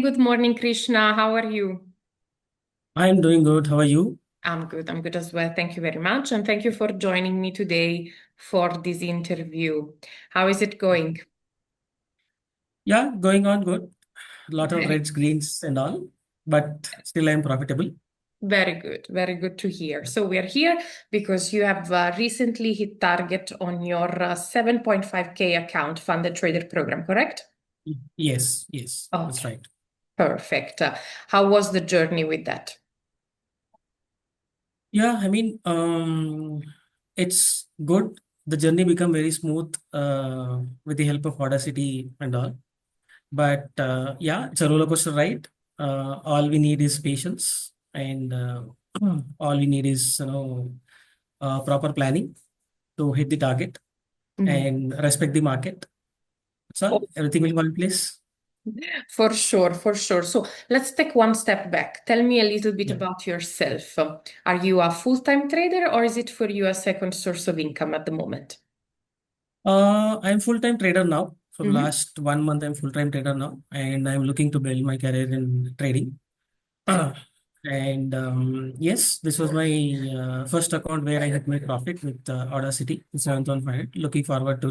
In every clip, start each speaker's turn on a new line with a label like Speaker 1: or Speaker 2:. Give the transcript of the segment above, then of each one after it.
Speaker 1: Good morning, Krishna. How are you?
Speaker 2: I'm doing good. How are you?
Speaker 1: I'm good. I'm good as well. Thank you very much. And thank you for joining me today for this interview. How is it going?
Speaker 2: Yeah, going on good. A lot of
Speaker 1: Very,
Speaker 2: reds, greens, and all, but still I'm profitable.
Speaker 1: very good. Very good to hear. So we are here because you have recently hit target on your 7.5K account funded trader program, correct?
Speaker 2: Yes, that's
Speaker 1: Okay,
Speaker 2: right.
Speaker 1: perfect. How was the journey with that?
Speaker 2: Yeah, it's good. The journey become very smooth with the help of Audacity and all. But yeah, it's a roller coaster ride. All we need is patience, and all we need is proper planning to hit the target
Speaker 1: Mhm.
Speaker 2: and respect the market. So everything will go in place.
Speaker 1: For sure, for sure. So let's take one step back. Tell me a little bit
Speaker 2: Yeah.
Speaker 1: about yourself. Are you a full-time trader or is it for you a second source of income at the moment?
Speaker 2: I'm full-time trader now. From
Speaker 1: Hmm.
Speaker 2: last 1 month, I'm full-time trader now, and I'm looking to build my career in trading. And yes, this was my first account where I had made profit with Audacity, 7,500. Looking forward to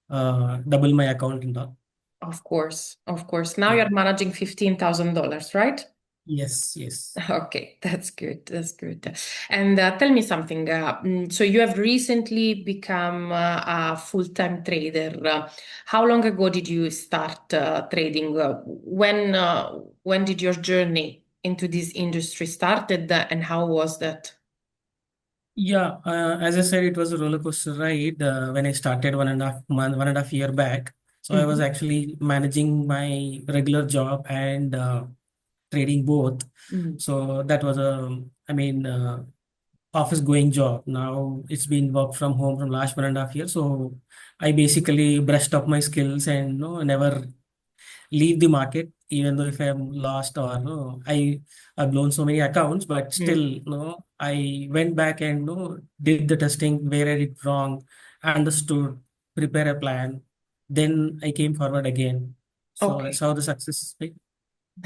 Speaker 2: double my account and all.
Speaker 1: Of course, of course. Now
Speaker 2: Yeah.
Speaker 1: you're managing $15,000, right?
Speaker 2: Yes.
Speaker 1: Okay, that's good. That's good. And tell me something. So you have recently become a full-time trader. How long ago did you start trading? When did your journey into this industry started, and how was that?
Speaker 2: Yeah, as I said, it was a roller coaster ride when I started 1.5 month, 1.5 year back. So I was
Speaker 1: Mhm.
Speaker 2: actually managing my regular job and trading both.
Speaker 1: Mhm.
Speaker 2: So that was office going job. Now it's been work from home from last 1.5 years. So I basically brushed up my skills and never leave the market, even though if I'm lost or no, I've blown so many accounts, but still,
Speaker 1: Mhm.
Speaker 2: I went back and did the testing where I did wrong, understood, prepare a plan, then I came forward again. So that's
Speaker 1: Okay.
Speaker 2: how the success is made.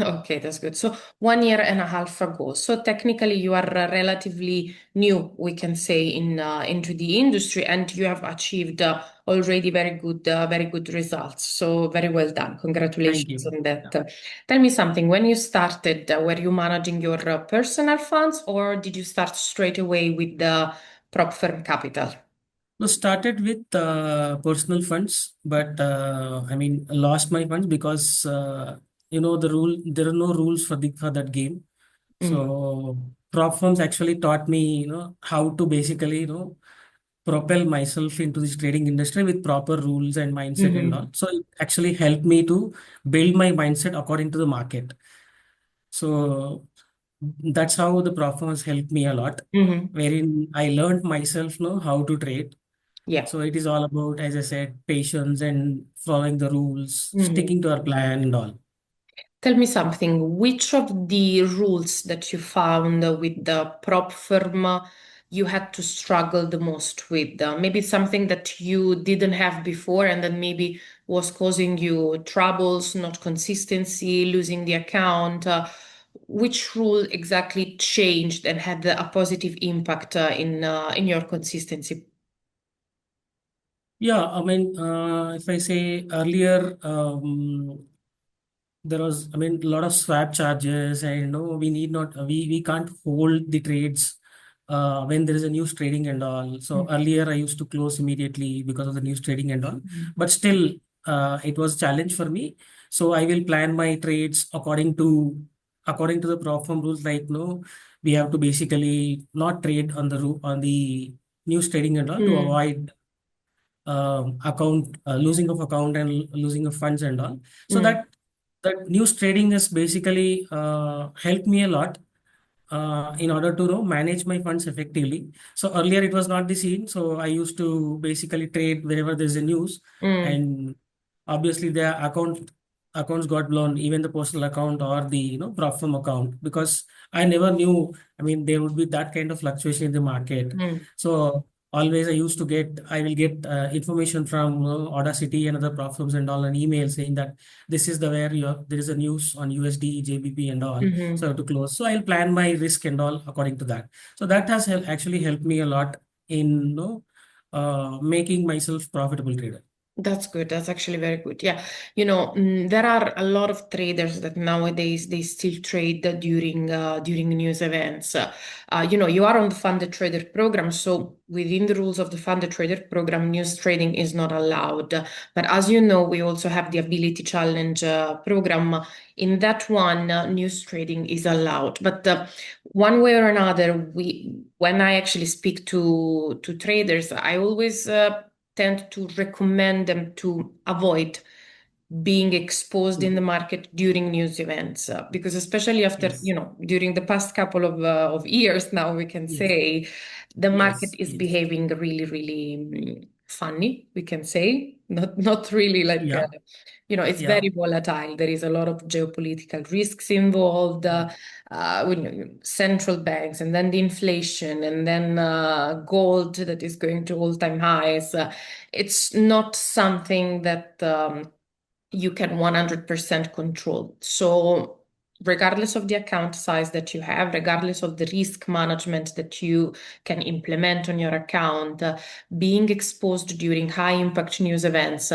Speaker 1: Okay, that's good. So 1.5 years ago. So technically, you are relatively new, we can say, into the industry, and you have achieved already very good results. So very well done.
Speaker 2: Thank
Speaker 1: Congratulations
Speaker 2: you.
Speaker 1: on that.
Speaker 2: Yeah.
Speaker 1: Tell me something. When you started, were you managing your personal funds, or did you start straight away with the prop firm capital?
Speaker 2: So started with personal funds, but lost my funds because there are no rules for that game.
Speaker 1: Mm.
Speaker 2: So prop firms actually taught me how to basically propel myself into this trading industry with proper rules and mindset and
Speaker 1: Hmm.
Speaker 2: all. So it actually helped me to build my mindset according to the market. So that's how the prop firms helped me a lot,
Speaker 1: Hmm.
Speaker 2: wherein I learned myself know how to trade.
Speaker 1: Yeah.
Speaker 2: So it is all about, as I said, patience and following the rules,
Speaker 1: Mhm.
Speaker 2: sticking to our plan and all.
Speaker 1: Tell me something, which of the rules that you found with the prop firm you had to struggle the most with? Maybe something that you didn't have before and then maybe was causing you troubles, not consistency, losing the account. Which rule exactly changed and had a positive impact in your consistency?
Speaker 2: Yeah, if I say earlier, there was, a lot of swap charges, and we need not, we can't hold the trades when there is a news trading and all. So earlier I used to close immediately because of the news trading and all,
Speaker 1: Mhm.
Speaker 2: but still, it was a challenge for me. So I will plan my trades according to the prop firm rules. Like, no, we have to basically not trade on on the news trading and all to
Speaker 1: Mm.
Speaker 2: avoid account losing of account and losing of funds and all. So
Speaker 1: Mm.
Speaker 2: that news trading has basically helped me a lot in order to manage my funds effectively. So earlier it was not the scene. So I used to basically trade wherever there's a news,
Speaker 1: Mm.
Speaker 2: and obviously the accounts got blown, even the personal account or the prop firm account, because I never knew. I mean, there would be that kind of fluctuation in the market.
Speaker 1: Mm.
Speaker 2: So always I will get information from Audacity and other platforms and all, an email saying that this is the where there is a news on USD, JBP and all. So I
Speaker 1: Hmm.
Speaker 2: have to close. So I'll plan my risk and all according to that. So that has actually helped me a lot in making myself profitable trader.
Speaker 1: That's good. That's actually very good. Yeah. There are a lot of traders that nowadays they still trade during news events. You are on the funded trader program, so within the rules of the funded trader program, news trading is not allowed. But as you know, we also have the ability challenge program. In that one, news trading is allowed. But one way or another, when I actually speak to traders, I always tend to recommend them to avoid being exposed in the market during news events because especially after
Speaker 2: Yes.
Speaker 1: during the past couple of years now we can
Speaker 2: Yes.
Speaker 1: say the market
Speaker 2: Yes.
Speaker 1: is
Speaker 2: Yes.
Speaker 1: behaving really really funny, we can say, not really like
Speaker 2: Yeah.
Speaker 1: it's
Speaker 2: Yeah.
Speaker 1: very volatile. There is a lot of geopolitical risks involved, central banks, and then the inflation, and then gold that is going to all-time highs. It's not something that you can 100% control. So, regardless of the account size that you have, regardless of the risk management that you can implement on your account, being exposed during high impact news events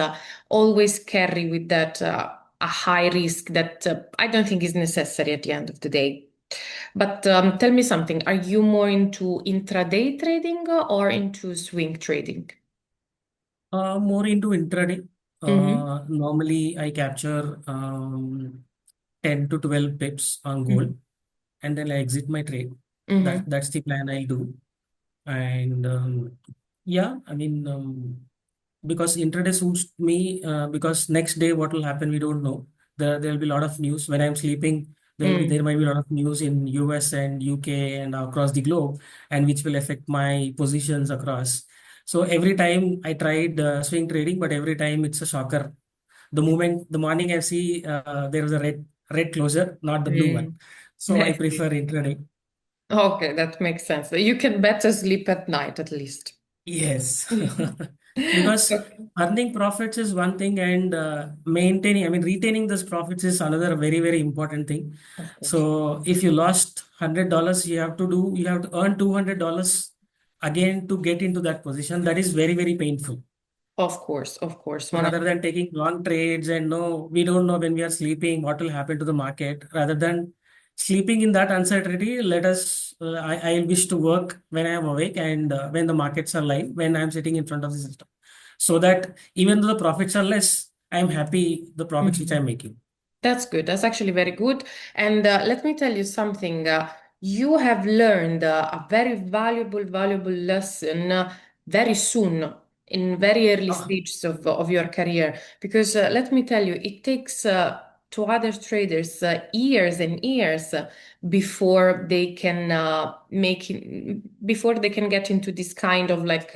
Speaker 1: always carry with that a high risk that I don't think is necessary at the end of the day. But tell me something, are you more into intraday trading or into swing trading?
Speaker 2: More into intraday.
Speaker 1: Mm-hmm.
Speaker 2: Normally, I capture 10 to 12 pips on gold and then I exit my trade.
Speaker 1: Mm-hmm.
Speaker 2: That's the plan I'll do. And yeah, I mean, because intraday suits me because next day what will happen we don't know. There'll be a lot of news when I'm sleeping. There might be a lot of news in US and UK and across the globe, and which will affect my positions across. So every time I tried swing trading, but every time it's a shocker. The morning I see there was a red closure, not the blue one.
Speaker 1: Mm.
Speaker 2: So I
Speaker 1: I see.
Speaker 2: prefer intraday.
Speaker 1: Okay, that makes sense. You can better sleep at night at least.
Speaker 2: Yes, because
Speaker 1: Okay,
Speaker 2: earning profits is one thing and retaining those profits is another very, very important thing.
Speaker 1: of course.
Speaker 2: So if you lost $100, you have to earn $200 again to get into that position. That is very, very painful.
Speaker 1: Of course.
Speaker 2: So rather than taking long trades and no, we don't know when we are sleeping what will happen to the market. Rather than sleeping in that uncertainty, I wish to work when I am awake and when the markets are live, when I am sitting in front of the system. So that even though the profits are less, I am happy the profits which I am
Speaker 1: Mhm.
Speaker 2: making.
Speaker 1: That's good. That's actually very good. And let me tell you something. You have learned a very valuable lesson very soon, in very early
Speaker 2: Ah,
Speaker 1: stages of your career. Because let me tell you, it takes to other traders years and years before they can before they can get into this kind of like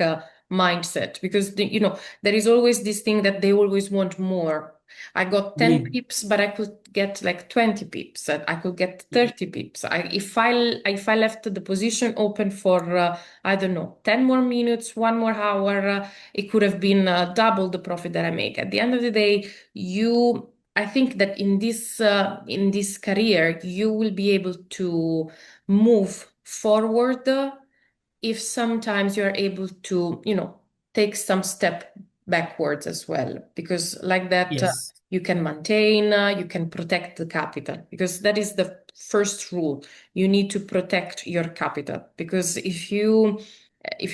Speaker 1: mindset. Because there is always this thing that they always want more. I got 10
Speaker 2: believe.
Speaker 1: pips, but I could get like 20 pips. I could get
Speaker 2: Yeah.
Speaker 1: 30 pips. If I left the position open for I don't know, 10 more minutes, 1 more hour, it could have been double the profit that I make. At the end of the day, I think that in this career, you will be able to move forward if sometimes you're able to, take some step backwards as well, because like that,
Speaker 2: Yes.
Speaker 1: you can maintain, you can protect the capital, because that is the first rule. You need to protect your capital, because if you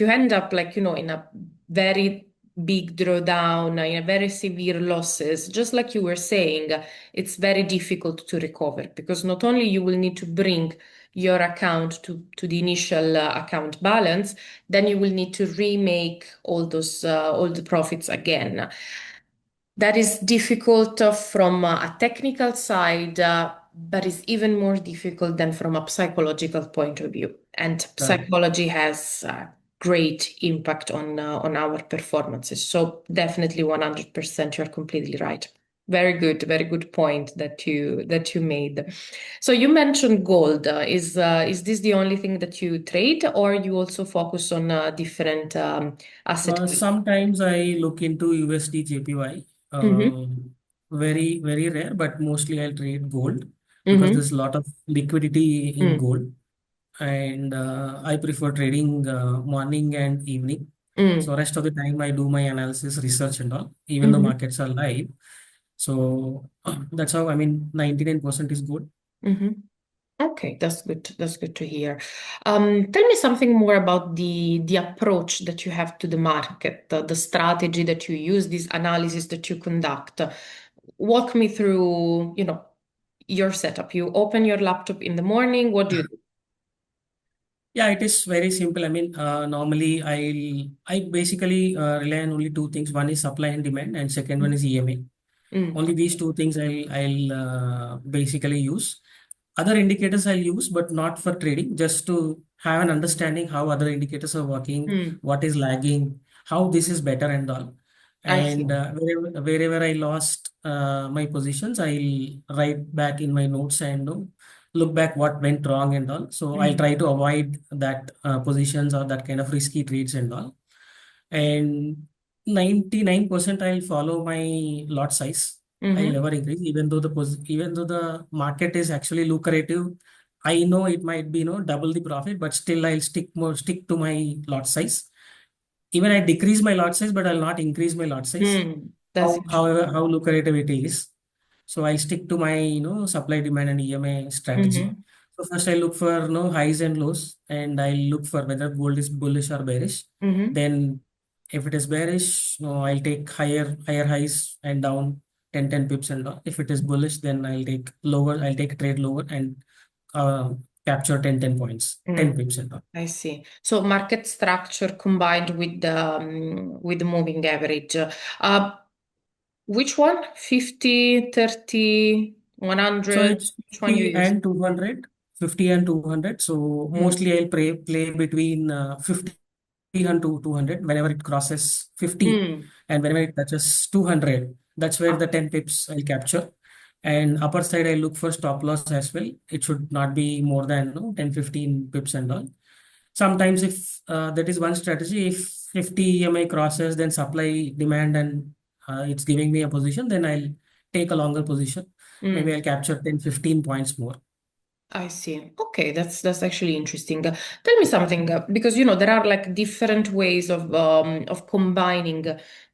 Speaker 1: end up like, in a very big drawdown, in a very severe losses, just like you were saying, it's very difficult to recover, because not only you will need to bring your account to the initial account balance, then you will need to remake all the profits again. That is difficult from a technical side, but is even more difficult than from a psychological point of view. And
Speaker 2: Correct.
Speaker 1: psychology has a great impact on our performances. So definitely 100%, you're completely right. Very good point that you made. So you mentioned gold. Is this the only thing that you trade, or you also focus on different asset class?
Speaker 2: Sometimes I look into USD JPY.
Speaker 1: Mm-hmm.
Speaker 2: Very, very rare, but mostly I'll trade gold because
Speaker 1: Mm-hmm.
Speaker 2: there's a lot of liquidity in
Speaker 1: Mm.
Speaker 2: gold. And I prefer trading morning and evening.
Speaker 1: Mm.
Speaker 2: So rest of the time I do my analysis, research and all, even though
Speaker 1: Mm-hmm.
Speaker 2: markets are live. So that's how, I mean, 99% is good.
Speaker 1: Mm-hmm. Okay, that's good. That's good to hear. Tell me something more about the approach that you have to the market, the strategy that you use, this analysis that you conduct. Walk me through, your setup. You open your laptop in the morning. What do you do?
Speaker 2: Yeah, it is very simple. I mean, normally I basically rely on only two things. One is supply and demand, and second one is EMA.
Speaker 1: Mm,
Speaker 2: Only these two things I'll basically use. Other indicators I'll use, but not for trading, just to have an understanding how other indicators are working,
Speaker 1: mm,
Speaker 2: what is lagging, how this is better and all.
Speaker 1: I see.
Speaker 2: And wherever I lost my positions, I'll write back in my notes and look back what went wrong and all. So I'll
Speaker 1: Mm,
Speaker 2: try to avoid that positions or that kind of risky trades and all. And 99% I'll follow my lot size. I'll
Speaker 1: mm-hmm,
Speaker 2: never increase, even though the market is actually lucrative. I know it might be double the profit, but still I'll stick to my lot size. Even I decrease my lot size, but I'll not increase my lot size.
Speaker 1: that's interesting.
Speaker 2: However, how lucrative it is. So I'll stick to my supply demand and EMA strategy.
Speaker 1: Mm-hmm,
Speaker 2: So first I look for highs and lows, and I look for whether gold is bullish or bearish.
Speaker 1: mm-hmm,
Speaker 2: Then if it is bearish, I'll take higher highs and down 10 pips and all. If it is bullish, then I'll take a trade lower and uh, capture 10 points, 10
Speaker 1: mm,
Speaker 2: pips and all.
Speaker 1: I see. So market structure combined with the moving average. Which one? 50, 30,
Speaker 2: So
Speaker 1: 100?
Speaker 2: it's
Speaker 1: Which one you
Speaker 2: 50
Speaker 1: use?
Speaker 2: and 200, 50 and 200. So
Speaker 1: Mm,
Speaker 2: mostly I'll play between 50 and 200 whenever it crosses 50
Speaker 1: mm,
Speaker 2: and whenever it touches 200. That's where the 10 pips I'll capture. And upper side, I look for stop loss as well. It should not be more than 10, 15 pips and all. Sometimes if that is one strategy, if 50 EMI crosses, then supply demand and it's giving me a position, then I'll take a longer position. Maybe
Speaker 1: mm.
Speaker 2: I'll capture 10, 15 points more.
Speaker 1: I see. Okay, that's actually interesting. Tell me something, because there are like different ways of combining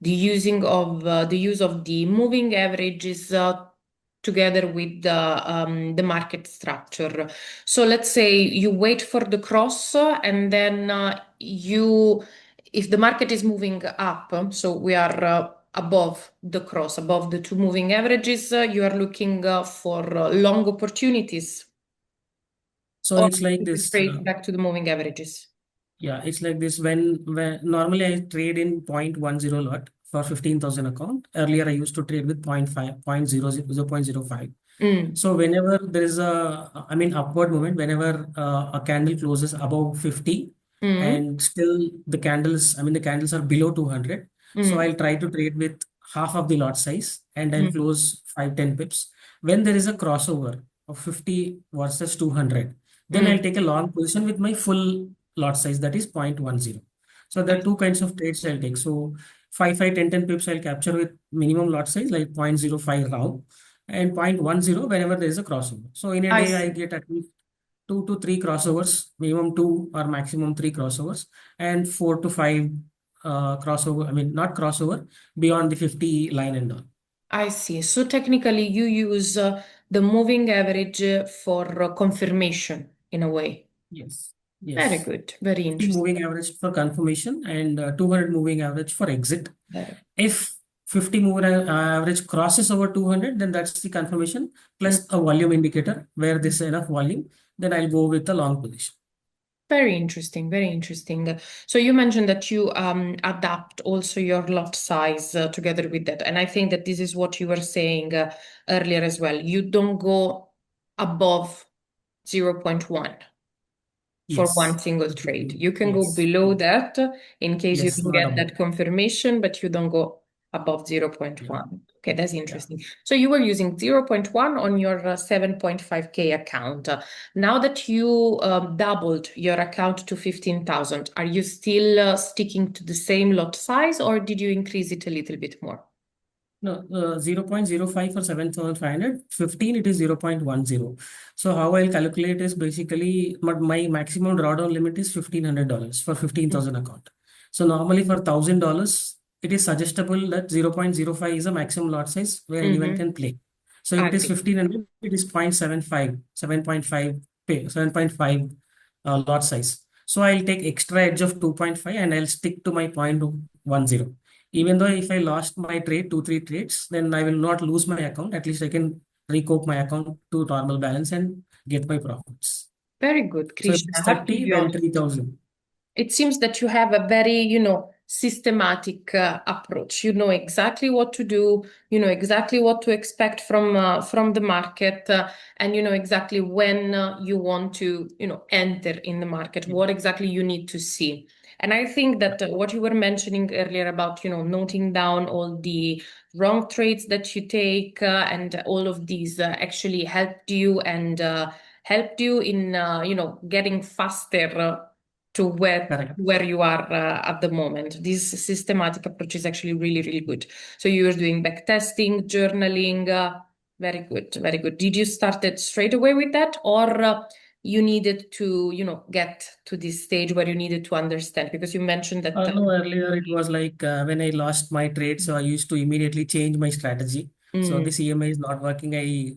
Speaker 1: the use of the moving averages together with the market structure. So let's say you wait for the cross, and then if the market is moving up, so we are above the cross, above the two moving averages, you are looking for long opportunities
Speaker 2: So
Speaker 1: or
Speaker 2: it's like
Speaker 1: keep it
Speaker 2: this.
Speaker 1: straight back to the moving averages.
Speaker 2: Yeah, it's like this. When normally I trade in 0.10 lot for 15,000 account. Earlier I used to trade with point 0.5, 0.05.
Speaker 1: Mm,
Speaker 2: So whenever there is I mean, upward movement, whenever a candle closes above 50
Speaker 1: mm,
Speaker 2: and still the candles are below 200. So
Speaker 1: mm,
Speaker 2: I'll try to trade with half of the lot size and I'll
Speaker 1: mm.
Speaker 2: close 5-10 pips. When there is a crossover of 50 versus 200, then I'll
Speaker 1: Mm.
Speaker 2: take a long position with my full lot size, that is 0.10. So there are two kinds of trades I'll take. So 10 pips I'll capture with minimum lot size like 0.05 round and 0.10 whenever there is a crossover. So in a
Speaker 1: I
Speaker 2: day, I
Speaker 1: see.
Speaker 2: get at least 2 to 3 crossovers, minimum two or maximum three crossovers, and 4 to 5 crossover. I mean, not crossover beyond the 50 line and all.
Speaker 1: I see. So technically, you use the moving average for confirmation in a way.
Speaker 2: Yes.
Speaker 1: Very
Speaker 2: Yes.
Speaker 1: good. Very
Speaker 2: 50
Speaker 1: interesting.
Speaker 2: moving average for confirmation and 200 moving average for exit.
Speaker 1: Very.
Speaker 2: If 50 moving average crosses over 200, then that's the confirmation
Speaker 1: Mm.
Speaker 2: plus a volume indicator where there's enough volume. Then I'll go with the long position.
Speaker 1: Very interesting. Very interesting. So you mentioned that you adapt also your lot size together with that, and I think that this is what you were saying earlier as well. You don't go above zero point 0.1 for one
Speaker 2: Yes.
Speaker 1: single trade. You can go
Speaker 2: Yes.
Speaker 1: below that in case you
Speaker 2: Yes.
Speaker 1: don't
Speaker 2: Not
Speaker 1: get
Speaker 2: above.
Speaker 1: that confirmation, but you don't go. above
Speaker 2: Yeah.
Speaker 1: 0.1. Okay, that's
Speaker 2: Yeah.
Speaker 1: interesting. So you were using 0.1 on your 7.5K account. Now that you doubled your account to 15,000, are you still sticking to the same lot size or did you increase it a little bit more?
Speaker 2: No, 0.05 for 7,500, 15 it is 0.10. So how I'll calculate is basically my maximum drawdown limit is $1,500 for 15,000 account. So normally for $1,000, it is suggestible that 0.05 is a maximum lot size where anyone
Speaker 1: Mm-hmm.
Speaker 2: can play. So if
Speaker 1: I
Speaker 2: it is
Speaker 1: agree.
Speaker 2: 1,500, it is 0.75, 7.5 pay, 7.5 lot size. So I'll take extra edge of 2.5 and I'll stick to my 0.10. Even though if I lost my trade, two, three trades, then I will not lose my account. At least I can recoup my account to normal balance and get my profits.
Speaker 1: Very good,
Speaker 2: So if
Speaker 1: Krishna.
Speaker 2: it's
Speaker 1: I have to
Speaker 2: 30,
Speaker 1: be
Speaker 2: then
Speaker 1: honest.
Speaker 2: 3,000.
Speaker 1: It seems that you have a very, systematic approach. You know exactly what to do. You know exactly what to expect from the market, and you know exactly when you want to, enter in the market. What exactly you need to see. And I think that what you were mentioning earlier about, noting down all the wrong trades that you take, and all of these actually helped you and helped you in, getting faster. To
Speaker 2: Correct.
Speaker 1: where you are at the moment. This systematic approach is actually really, really good. So you were doing backtesting, journaling. Very good, very good. Did you start it straight away with that, or you needed to, get to this stage where you needed to understand? Because you mentioned that.
Speaker 2: No, earlier it was like when I lost my trade, so I used to immediately change my strategy. So
Speaker 1: Mm,
Speaker 2: this EMA is not working. I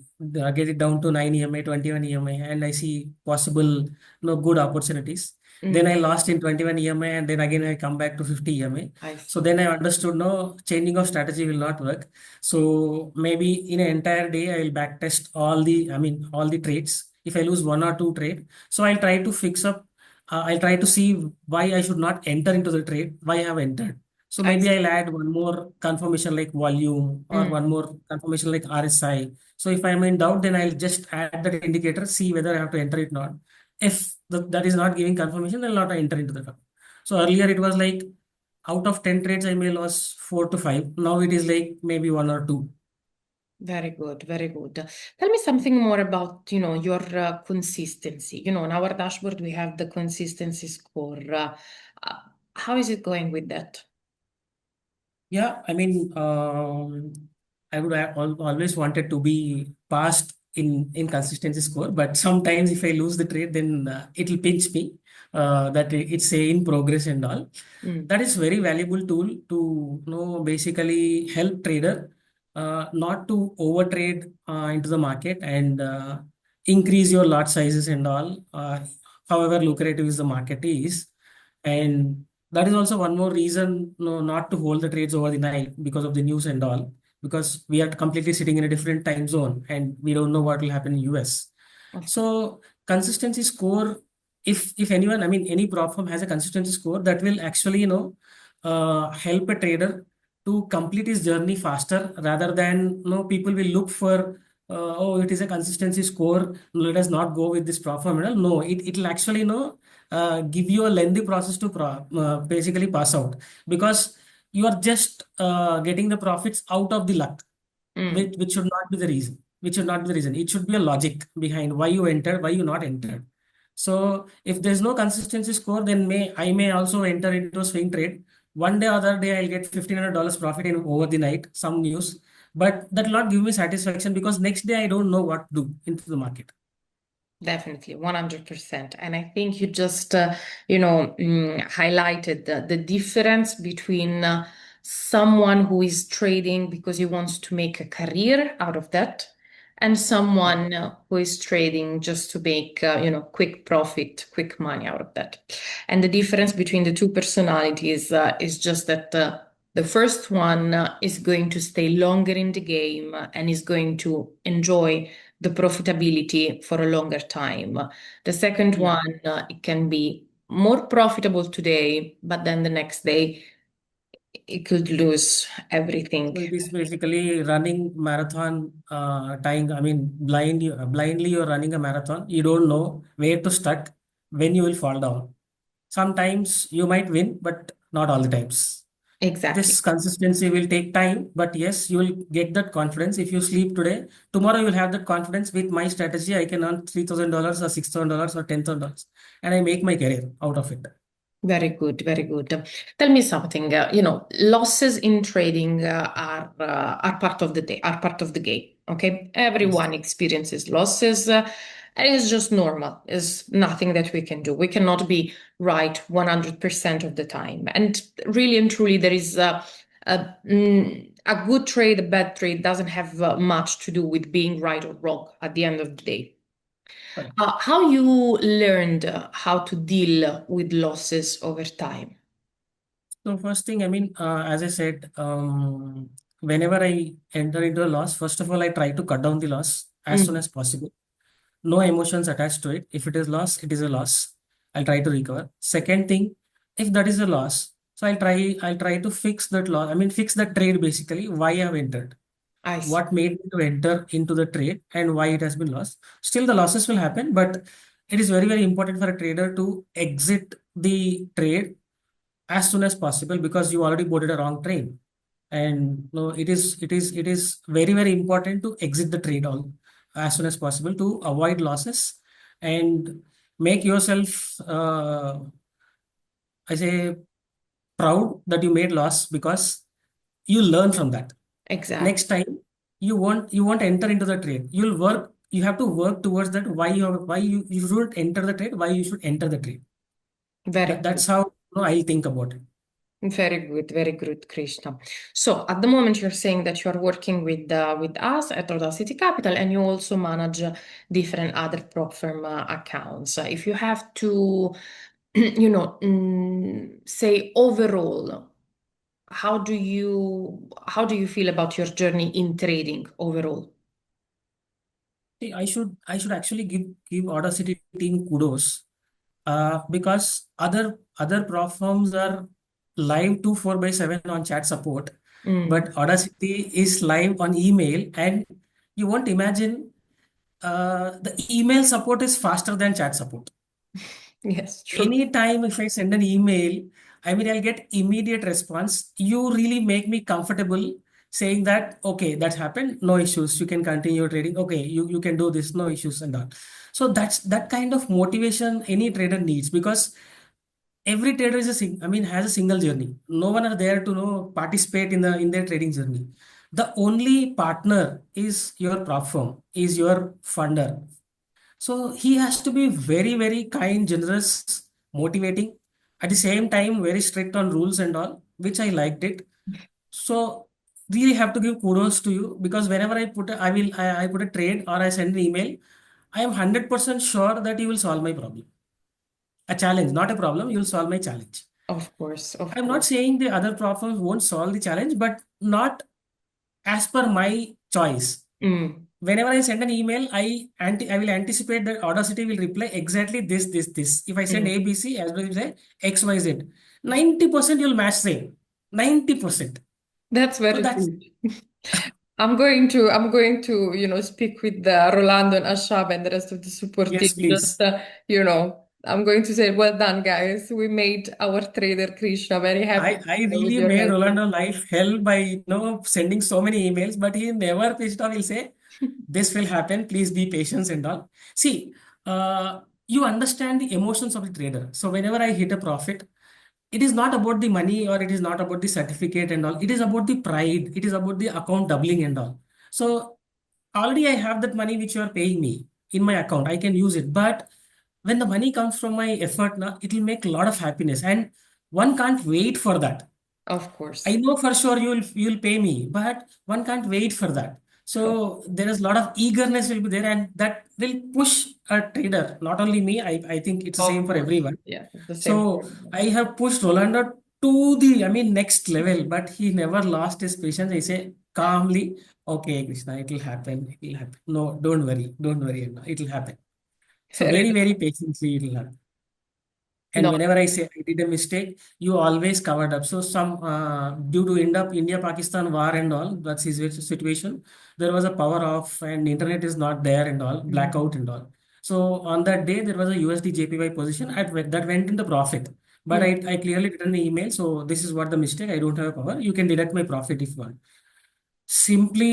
Speaker 2: get it down to 9 EMA, 21 EMA, and I see possible, good opportunities. Then
Speaker 1: mm,
Speaker 2: I lost in 21 EMA, and then again I come back to 50 EMA.
Speaker 1: I
Speaker 2: So
Speaker 1: see.
Speaker 2: then I understood no changing of strategy will not work. So maybe in an entire day I will backtest all the trades. If I lose one or two trade, so I'll try to fix up I'll try to see why I should not enter into the trade, why I have entered. So
Speaker 1: I
Speaker 2: maybe
Speaker 1: see.
Speaker 2: I'll add one more confirmation like volume or
Speaker 1: Mm,
Speaker 2: one more confirmation like RSI. So if I'm in doubt, then I'll just add that indicator, see whether I have to enter it or not. If that is not giving confirmation, then I'll not enter into the fund. So earlier it was like out of 10 trades, I may lose 4 to 5. Now it is like maybe one or two.
Speaker 1: very good, very good. Tell me something more about, your consistency. On our dashboard we have the consistency score. Uh, how is it going with that?
Speaker 2: Yeah, I would have always wanted to be passed in consistency score, but sometimes if I lose the trade, then it'll pinch me that it's a in progress and all.
Speaker 1: Mm,
Speaker 2: That is very valuable tool to basically help trader not to overtrade into the market and increase your lot sizes and all. However lucrative is the market is, and that is also one more reason not to hold the trades over the night because of the news and all, because we are completely sitting in a different time zone and we don't know what will happen in US.
Speaker 1: of course.
Speaker 2: So consistency score, if anyone, any prop firm has a consistency score that will actually, help a trader to complete his journey faster rather than, people will look for, oh, it is a consistency score. Let us not go with this prop firm and all. No, it'll actually, give you a lengthy process to basically pass out because you are just getting the profits out of the luck,
Speaker 1: Mm,
Speaker 2: which should not be the reason. Which should not be the reason. It should be a logic behind why you entered, why you not entered. So if there's no consistency score, then I may also enter into a swing trade. One day or other day, I'll get $1,500 profit in over the night, some news. But that will not give me satisfaction because next day I don't know what to do into the market.
Speaker 1: definitely, 100%. And I think you just, highlighted the difference between someone who is trading because he wants to make a career out of that and
Speaker 2: Yeah.
Speaker 1: someone who is trading just to make, quick profit, quick money out of that. And the difference between the two personalities is just that the first one is going to stay longer in the game and is going to enjoy the profitability for a longer time. The second
Speaker 2: Yeah.
Speaker 1: one, it can be more profitable today, but then the next day it could lose everything.
Speaker 2: So it is basically running marathon time. Blindly you're running a marathon. You don't know where to start, when you will fall down. Sometimes you might win, but not all the times.
Speaker 1: Exactly.
Speaker 2: This consistency will take time, but yes, you will get that confidence. If you sleep today, tomorrow you will have that confidence. With my strategy, I can earn $3,000 or $6,000 or $10,000, and I make my career out of it.
Speaker 1: Very good, very good. Tell me something. Losses in trading are part of the day, are part of the game. Okay,
Speaker 2: Yes.
Speaker 1: everyone experiences losses, and it's just normal. It's nothing that we can do. We cannot be right 100% of the time. And really and truly, there is a good trade, a bad trade doesn't have much to do with being right or wrong at the end of the day. How you learned how to deal with losses over time?
Speaker 2: So first thing, I mean, as I said, whenever I enter into a loss, first of all, I try to cut down the loss as soon
Speaker 1: Mm,
Speaker 2: as possible. No emotions attached to it. If it is loss, it is a loss. I'll try to recover. Second thing, if that is a loss, so I'll try to fix that loss. I mean, fix that trade basically. Why I have entered,
Speaker 1: I see.
Speaker 2: what made me to enter into the trade, and why it has been lost. Still, the losses will happen, but it is very very important for a trader to exit the trade as soon as possible because you already boarded a wrong train. And no, it is very very important to exit the trade all as soon as possible to avoid losses and make yourself I say proud that you made loss because you learn from that.
Speaker 1: Exactly.
Speaker 2: Next time you won't enter into the trade. You'll work, you have to work towards that, why you should enter the trade, why you should enter the trade.
Speaker 1: Very good.
Speaker 2: That's how I think about it.
Speaker 1: Very good, Krishna. So at the moment, you're saying that you are working with us at Audacity Capital, and you also manage different other prop firm accounts. If you have to, say overall, how do you feel about your journey in trading overall?
Speaker 2: See, I should actually give Audacity team kudos because other platforms are live 24/7 on chat support,
Speaker 1: Mm,
Speaker 2: but Audacity is live on email, and you won't imagine the email support is faster than chat support.
Speaker 1: yes, true.
Speaker 2: Anytime if I send an email, I mean, I'll get immediate response. You really make me comfortable saying that, okay, that's happened, no issues. You can continue trading. Okay, you can do this, no issues and that. So that's that kind of motivation any trader needs because every trader is I mean, has a single journey. No one are there to participate in their trading journey. The only partner is your prop firm, is your funder. So he has to be very, very kind, generous, motivating. At the same time, very strict on rules and all, which I liked it. So really have to give kudos to you because whenever I put a trade or I send an email, I am 100% sure that you will solve my problem. A challenge, not a problem. You will solve my challenge.
Speaker 1: Of course, of
Speaker 2: I'm not
Speaker 1: course.
Speaker 2: saying the other problems won't solve the challenge, but not as per my choice.
Speaker 1: Mm,
Speaker 2: Whenever I send an email, I will anticipate that Audacity will reply exactly this. If I send
Speaker 1: mm.
Speaker 2: ABC, as well as say XYZ, 90% you'll match same. 90%.
Speaker 1: That's
Speaker 2: So
Speaker 1: very
Speaker 2: that's
Speaker 1: good. I'm going to, speak with Rolando and Ashab and the rest of the support team.
Speaker 2: yes,
Speaker 1: Just,
Speaker 2: please.
Speaker 1: I'm going to say, well done, guys. We made our trader Krishna very happy
Speaker 2: I
Speaker 1: with
Speaker 2: really
Speaker 1: your
Speaker 2: made
Speaker 1: help.
Speaker 2: Rolando life hell by sending so many emails, but he never pitched off. He'll say, this will happen. Please be patient and all. See, you understand the emotions of the trader. So whenever I hit a profit, it is not about the money or it is not about the certificate and all. It is about the pride. It is about the account doubling and all. So already I have that money which you are paying me in my account. I can use it. But when the money comes from my effort, now it will make a lot of happiness. And one can't wait for that.
Speaker 1: Of
Speaker 2: I
Speaker 1: course.
Speaker 2: know for sure you'll pay me, but one can't wait for that.
Speaker 1: Of
Speaker 2: So there is a lot of eagerness will be there, and that will push a trader. Not only me, I think it's the same
Speaker 1: of
Speaker 2: for
Speaker 1: course.
Speaker 2: everyone.
Speaker 1: Yeah, the same for
Speaker 2: So
Speaker 1: everyone.
Speaker 2: I have pushed Rolando to the, I mean, next level, but he never lost his patience. I say calmly, okay, Krishna, it will happen. It will happen. No, don't worry, it will happen. So
Speaker 1: Very
Speaker 2: very,
Speaker 1: good.
Speaker 2: very patiently it will happen. And
Speaker 1: No.
Speaker 2: whenever I say I did a mistake, you always covered up. So some due to India-Pakistan war and all, that's his situation. There was a power off and internet is not there and all,
Speaker 1: Mm,
Speaker 2: blackout and all. So on that day, there was a USD JPY position that went into profit. But
Speaker 1: Mm.
Speaker 2: I clearly written the email. So this is what the mistake. I don't have power. You can deduct my profit if you want. Simply,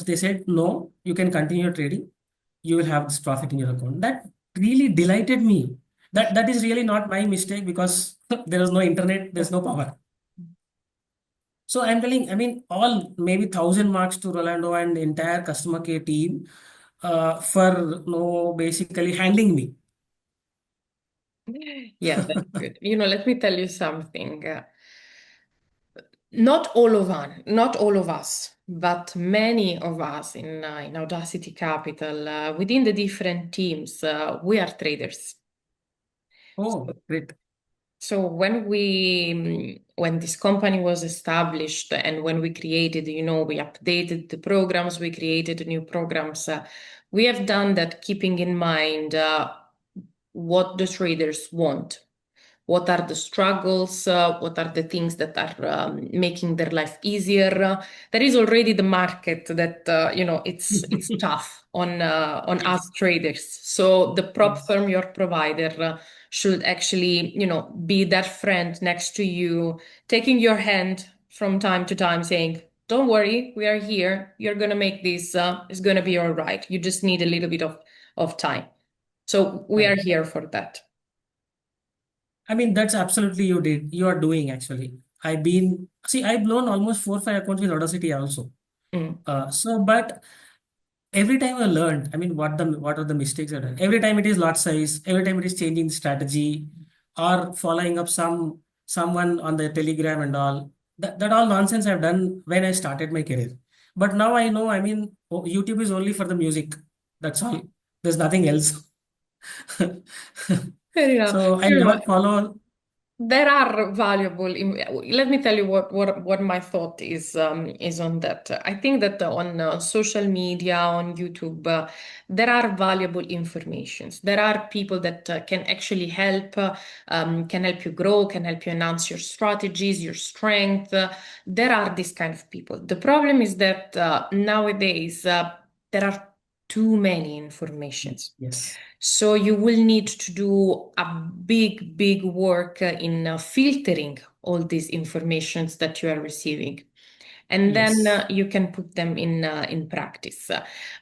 Speaker 2: they said, no, you can continue trading. You will have this profit in your account. That really delighted me. That is really not my mistake because there is no internet, there's no power. So I'm telling, I mean, all maybe 1,000 marks to Rolando and entire customer care team for no basically handling me.
Speaker 1: Yeah, that's good. Let me tell you something. Not all of us, but many of us in Audacity Capital, within the different teams, we are traders.
Speaker 2: Oh, great.
Speaker 1: So when this company was established and when we created, we updated the programs, we created new programs. We have done that keeping in mind what the traders want. What are the struggles? What are the things that are making their life easier? There is already the market that it's tough on
Speaker 2: Yes.
Speaker 1: us traders. So the prop
Speaker 2: Yes.
Speaker 1: firm, your provider, should actually be that friend next to you, taking your hand from time to time, saying, "Don't worry, we are here. You're gonna make this. It's gonna be all right. You just need a little bit of time." So we are
Speaker 2: Right.
Speaker 1: here for that.
Speaker 2: I mean, that's absolutely you are doing actually. I've blown almost 4 5 accounts with Audacity also.
Speaker 1: Mm.
Speaker 2: But every time I learned, I mean, what are the mistakes I done? Every time it is lot size, every time it is changing the strategy or following up someone on the Telegram and all. That all nonsense I've done when I started my career. But now I know, I mean, YouTube is only for the music. That's all. There's nothing else.
Speaker 1: Fair enough.
Speaker 2: So I never follow.
Speaker 1: There are valuable. Let me tell you what my thought is on that. I think that on social media, on YouTube, there are valuable informations. There are people that can help you grow, can help you enhance your strategies, your strength. There are these kind of people. The problem is that nowadays there are too many informations.
Speaker 2: Yes.
Speaker 1: So you will need to do a big, big work in filtering all these informations that you are receiving. And then
Speaker 2: Yes.
Speaker 1: you can put them in practice.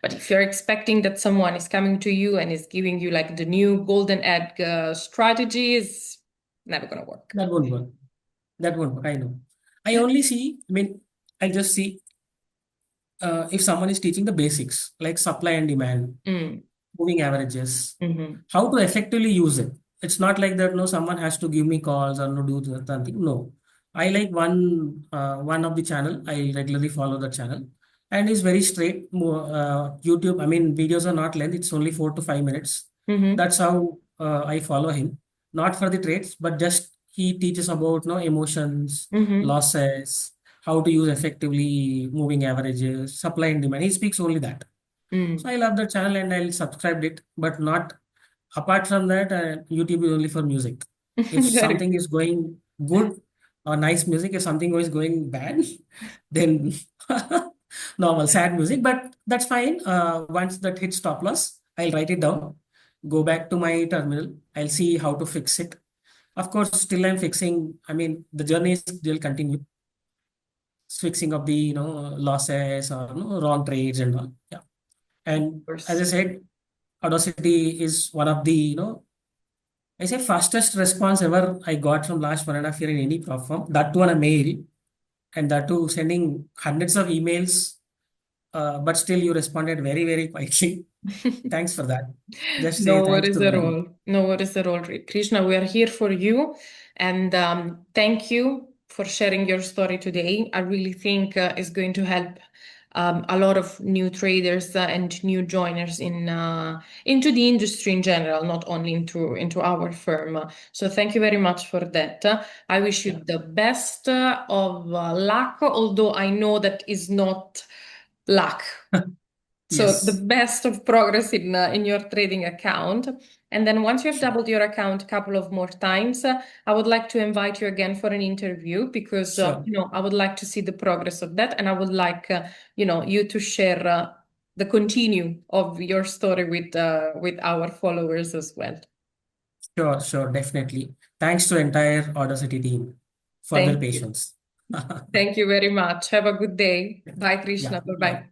Speaker 1: But if you're expecting that someone is coming to you and is giving you like the new golden egg strategy, is never gonna work.
Speaker 2: That won't work. That won't work. I know. I only see, I mean, I just see if someone is teaching the basics like supply and demand,
Speaker 1: Mm,
Speaker 2: moving averages,
Speaker 1: mhm,
Speaker 2: how to effectively use it. It's not like that, no, someone has to give me calls or no do that thing. No. I like one of the channel. I regularly follow the channel and is very straight. YouTube, I mean, videos are not length, it's only 4 to 5 minutes.
Speaker 1: mhm,
Speaker 2: That's how I follow him. Not for the trades, but just he teaches about no emotions,
Speaker 1: mhm,
Speaker 2: losses, how to use effectively moving averages, supply and demand. He speaks only that. So
Speaker 1: mm.
Speaker 2: I love the channel and I'll subscribe it, but not apart from that. YouTube is only for music. If
Speaker 1: Very
Speaker 2: something is going good or nice music, if something is going bad, then normal sad music. But that's fine. Once that hits stop loss, I'll write it down, go back to my terminal. I'll see how to fix it. Of course, still I'm fixing. I mean, the journey is still continue fixing of the losses or wrong trades and all. Yeah. And as I
Speaker 1: course.
Speaker 2: said, Audacity is one of the, I say fastest response ever I got from last 1.5 year in any platform. That too on a mail and that too sending hundreds of emails, but still you responded very, very quietly. Thanks for that. Just say
Speaker 1: No
Speaker 2: thanks
Speaker 1: worries
Speaker 2: to
Speaker 1: at
Speaker 2: them.
Speaker 1: all. No worries at all. Krishna, we are here for you. And thank you for sharing your story today. I really think it's going to help a lot of new traders and new joiners into the industry in general, not only into our firm. So thank you very much for that. I wish you
Speaker 2: Yeah.
Speaker 1: the best of luck, although I know that is not luck. So the
Speaker 2: Yes.
Speaker 1: best of progress in your trading account. And then once you have
Speaker 2: Sure.
Speaker 1: doubled your account a couple of more times, I would like to invite you again for an interview because
Speaker 2: Sure.
Speaker 1: I would like to see the progress of that, and I would like you to share the continue of your story with our followers as well.
Speaker 2: Sure. Sure. Definitely. Thanks to entire Audacity team for their
Speaker 1: Thank you.
Speaker 2: patience.
Speaker 1: Thank you very much. Have a good day. Bye,
Speaker 2: Yeah,
Speaker 1: Krishna. Bye
Speaker 2: bye.
Speaker 1: bye.